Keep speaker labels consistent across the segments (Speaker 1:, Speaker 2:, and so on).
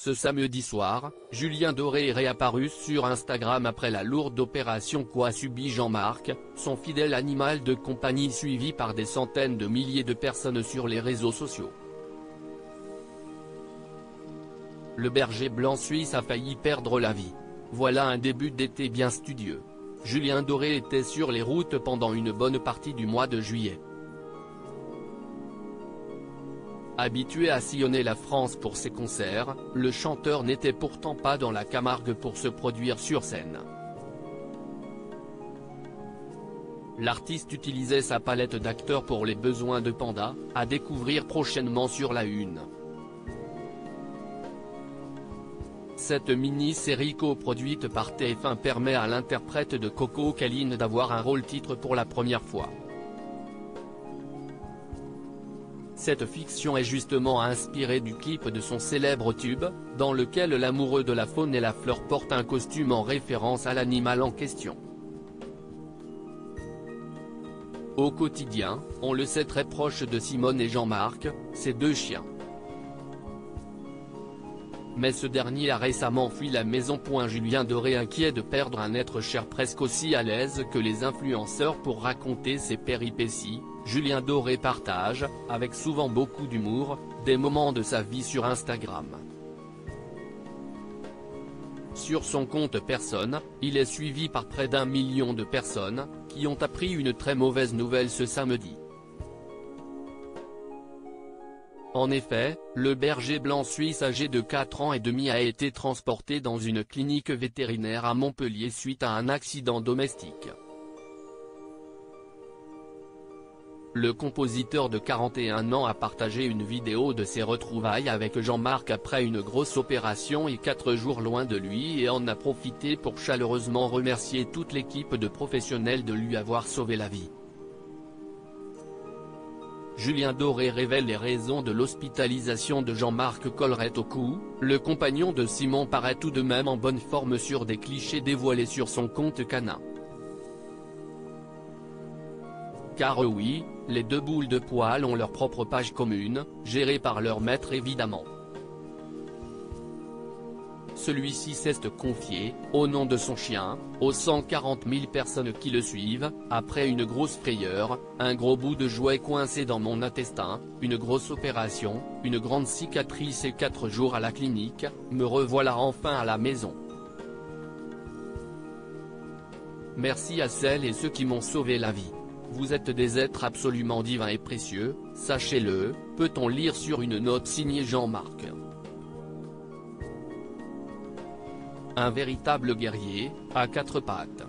Speaker 1: Ce samedi soir, Julien Doré est réapparu sur Instagram après la lourde opération qu'a subi Jean-Marc, son fidèle animal de compagnie suivi par des centaines de milliers de personnes sur les réseaux sociaux. Le berger blanc suisse a failli perdre la vie. Voilà un début d'été bien studieux. Julien Doré était sur les routes pendant une bonne partie du mois de juillet. Habitué à sillonner la France pour ses concerts, le chanteur n'était pourtant pas dans la Camargue pour se produire sur scène. L'artiste utilisait sa palette d'acteurs pour les besoins de Panda, à découvrir prochainement sur la Une. Cette mini-série coproduite par TF1 permet à l'interprète de Coco Caline d'avoir un rôle-titre pour la première fois. Cette fiction est justement inspirée du clip de son célèbre tube, dans lequel l'amoureux de la faune et la flore porte un costume en référence à l'animal en question. Au quotidien, on le sait très proche de Simone et Jean-Marc, ses deux chiens. Mais ce dernier a récemment fui la maison. Julien Doré, inquiet de perdre un être cher presque aussi à l'aise que les influenceurs pour raconter ses péripéties, Julien Doré partage, avec souvent beaucoup d'humour, des moments de sa vie sur Instagram. Sur son compte personne, il est suivi par près d'1 million de personnes, qui ont appris une très mauvaise nouvelle ce samedi. En effet, le berger blanc suisse âgé de 4 ans et demi a été transporté dans une clinique vétérinaire à Montpellier suite à un accident domestique. Le compositeur de 41 ans a partagé une vidéo de ses retrouvailles avec Jean-Marc après une grosse opération et 4 jours loin de lui, et en a profité pour chaleureusement remercier toute l'équipe de professionnels de lui avoir sauvé la vie. Julien Doré révèle les raisons de l'hospitalisation de Jean-Marc collerette au cou. Le compagnon de Simon paraît tout de même en bonne forme sur des clichés dévoilés sur son compte canin. Car oui, les deux boules de poil ont leur propre page commune, gérée par leur maître évidemment. Celui-ci s'est confié, au nom de son chien, aux 140 000 personnes qui le suivent: après une grosse frayeur, un gros bout de jouet coincé dans mon intestin, une grosse opération, une grande cicatrice et 4 jours à la clinique, me revoilà enfin à la maison. Merci à celles et ceux qui m'ont sauvé la vie. Vous êtes des êtres absolument divins et précieux, sachez-le, peut-on lire sur une note signée Jean-Marc. Un véritable guerrier, à 4 pattes.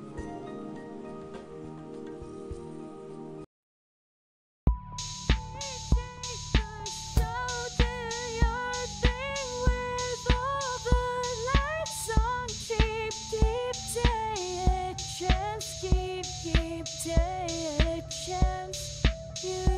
Speaker 2: Keep